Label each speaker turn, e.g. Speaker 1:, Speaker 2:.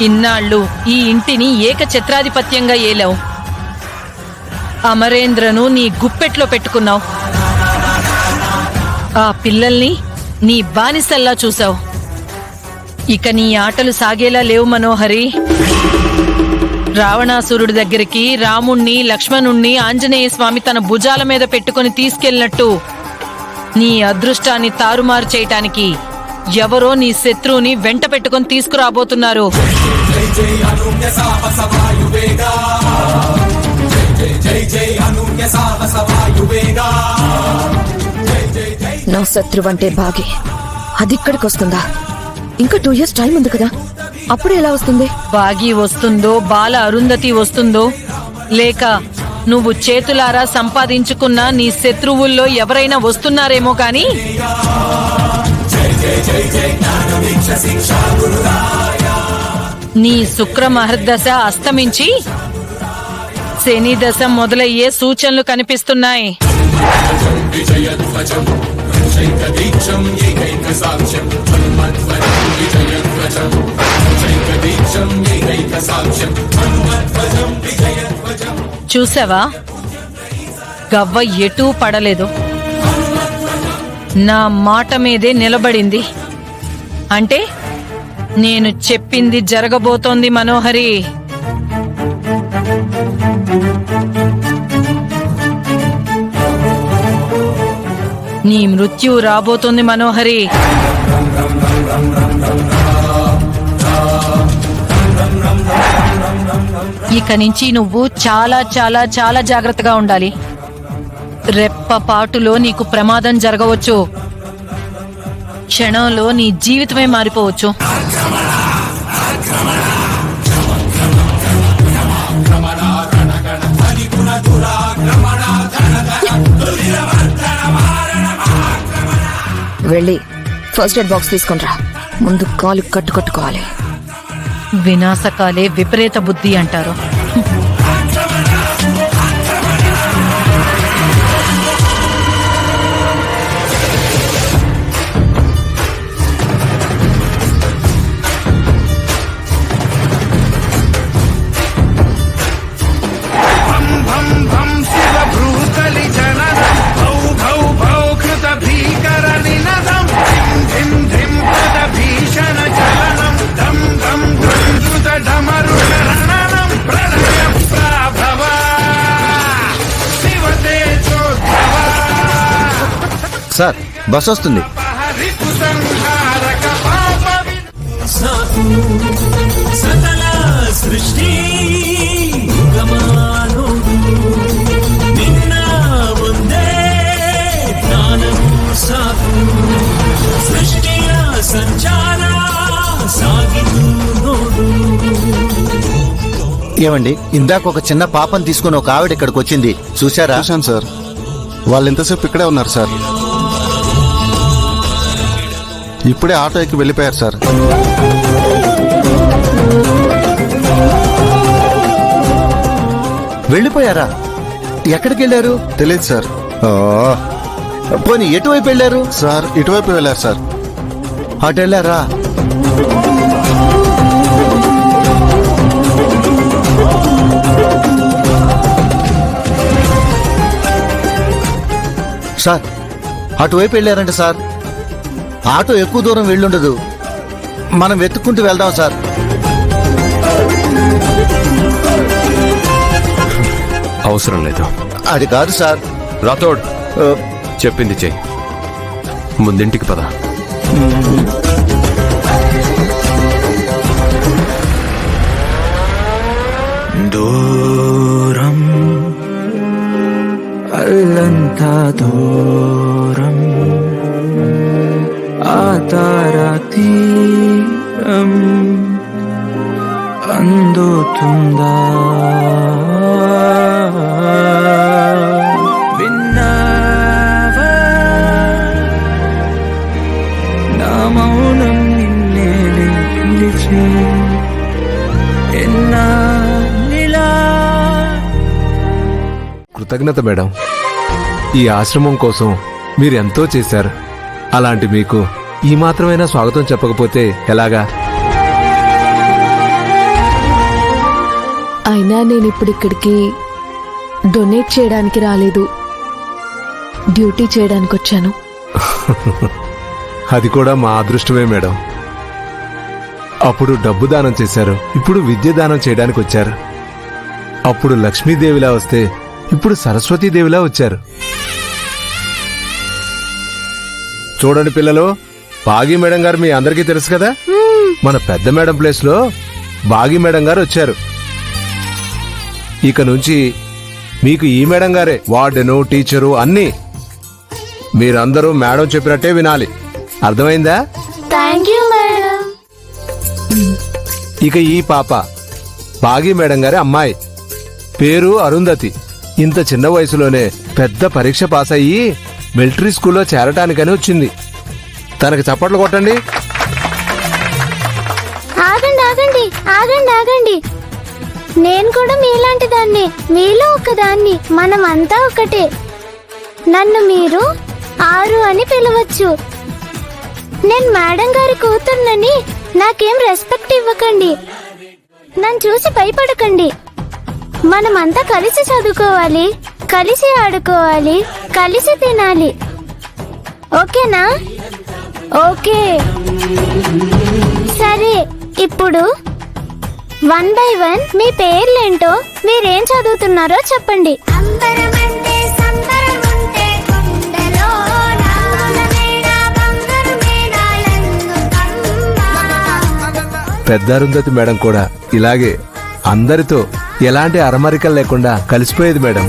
Speaker 1: ఇన్నాళ్ళు ఈ ఇంటిని ఏకఛత్రాధిపత్యంగా ఏలావు. అమరేంద్రను నీ గుప్పెట్లో పెట్టుకున్నావు. ఆ పిల్లల్ని నీ బానిసల్లా చూసావు. ఇక నీ ఆటలు సాగేలా లేవు మనోహరి. రావణాసురుడి దగ్గరికి రాముణ్ణి, లక్ష్మణుణ్ణి ఆంజనేయ స్వామి తన భుజాల మీద పెట్టుకుని తీసుకెళ్లినట్టు నీ అదృష్టాన్ని తారుమారు చేయటానికి ఎవరో నీ శత్రువుని వెంట పెట్టుకుని తీసుకురాబోతున్నారు.
Speaker 2: నా శత్రువంటే బాగి. అది ఇక్కడికి వస్తుందా? ఇంకా 2 years టైం ఉంది కదా, అప్పుడు ఎలా వస్తుంది?
Speaker 1: బాగి వస్తుందో, బాల అరుంధతి వస్తుందో, లేక నువ్వు చేతులారా సంపాదించుకున్న నీ శత్రువుల్లో ఎవరైనా వస్తున్నారేమో కాని నీ శుక్ర మహర్దశ అస్తమించి శని దశ మొదలయ్యే సూచనలు కనిపిస్తున్నాయి. చూసావా, గవ్వ ఎటూ పడలేదు, నా మాట మీదే నిలబడింది. అంటే నేను చెప్పింది జరగబోతోంది మనోహరి. నీ మృత్యు రాబోతోంది మనోహరి. ఇక నుంచి నువ్వు చాలా చాలా చాలా జాగ్రత్తగా ఉండాలి. రెప్పపాటులో నీకు ప్రమాదం జరగవచ్చు. క్షణంలో నీ జీవితమే మారిపోవచ్చు.
Speaker 2: వెళ్ళి ఫస్ట్ ఎయిడ్ బాక్స్ తీసుకునిరా. ముందు కాలు కట్టుకోవాలి.
Speaker 1: వినాశకాలే విపరీత బుద్ధి అంటారు.
Speaker 3: సార్, బస్ వస్తుంది. ఏమండి, ఇందాక ఒక చిన్న పాపను తీసుకుని ఒక ఆవిడ ఇక్కడికి వచ్చింది, చూశారా?
Speaker 4: చూశాను సార్. వాళ్ళు ఎంతసేపు ఇక్కడే ఉన్నారు సార్. ఇప్పుడే ఆటో ఎక్కి వెళ్ళిపోయారు సార్.
Speaker 3: వెళ్ళిపోయారా? ఎక్కడికి వెళ్ళారు?
Speaker 4: తెలియదు సార్.
Speaker 3: పోనీ ఎటువైపు వెళ్ళారు?
Speaker 4: సార్, ఇటువైపు వెళ్ళారు సార్.
Speaker 3: అటు వెళ్ళారా? సార్, అటువైపు వెళ్ళారంట సార్. ఆటో ఎక్కువ దూరం వెళ్ళుండదు, మనం వెతుక్కుంటూ వెళ్దాం సార్.
Speaker 5: అవసరం లేదు.
Speaker 3: అది కాదు సార్.
Speaker 5: రాథోడ్, చెప్పింది చెయ్యి. ముందింటికి పద.
Speaker 6: దూరం, అల్లంతా దూరం, ఆ తారా తీరం అందుతుందా? విన్నావా నా మౌనం నిన్నే పిలిచే ఎన్నాళ్ళిలా.
Speaker 7: కృతజ్ఞత మేడం. ఈ ఆశ్రమం కోసం మీరు ఎంతో చేశారు. అలాంటి మీకు ఈ మాత్రమైనా స్వాగతం చెప్పకపోతే ఎలాగా?
Speaker 2: అయినా నేను ఇప్పుడు ఇక్కడికి డొనేట్ చేయడానికి రాలేదు, డ్యూటీ చేయడానికి వచ్చాను.
Speaker 7: అది కూడా మా అదృష్టమే మేడం. అప్పుడు డబ్బు దానం చేశారు, ఇప్పుడు విద్య దానం చేయడానికి వచ్చారు. అప్పుడు లక్ష్మీదేవిలా వస్తే ఇప్పుడు సరస్వతీదేవిలా వచ్చారు. చూడండి పిల్లలు, బాగి మేడం గారు మీ అందరికీ తెలుసు కదా. మన పెద్ద మేడం ప్లేస్ లో బాగి మేడం గారు వచ్చారు. ఇక నుంచి మీకు ఈ మేడం గారే వార్డెను, టీచరు అన్నీ. మీరందరూ మేడం చెప్పినట్టే వినాలి, అర్థమైందా? ఇక ఈ పాప బాగి మేడం గారి అమ్మాయి, పేరు అరుంధతి. ఇంత చిన్న వయసులోనే పెద్ద పరీక్ష పాస్ అయ్యి మిలిటరీ స్కూల్లో చేరటానికని వచ్చింది. తనకి చప్పట్లు కొట్టండి.
Speaker 8: ఆగండి ఆగండి ఆగండి ఆగండి, నేను కూడా మీలాంటి దాన్ని, మీలో ఒకదాన్ని. మనమంతా ఒకటే. నన్ను మీరు ఆరు అని పిలవచ్చు. నేను మేడం గారి కూతుర్నని నాకేం రెస్పెక్ట్ ఇవ్వకండి. నన్ను చూసి భయపడకండి. మనమంతా కలిసి చదువుకోవాలి, కలిసి ఆడుకోవాలి, కలిసి తినాలి. ఓకేనా? ఓకే, సరే. ఇప్పుడు 1 by 1 మీ పేర్లేంటో, మీరేం చదువుతున్నారో చెప్పండి.
Speaker 7: పెద్ద అరుంధతి మేడం కూడా ఇలాగే అందరితో ఎలాంటి అరమరికలు లేకుండా కలిసిపోయేది మేడం.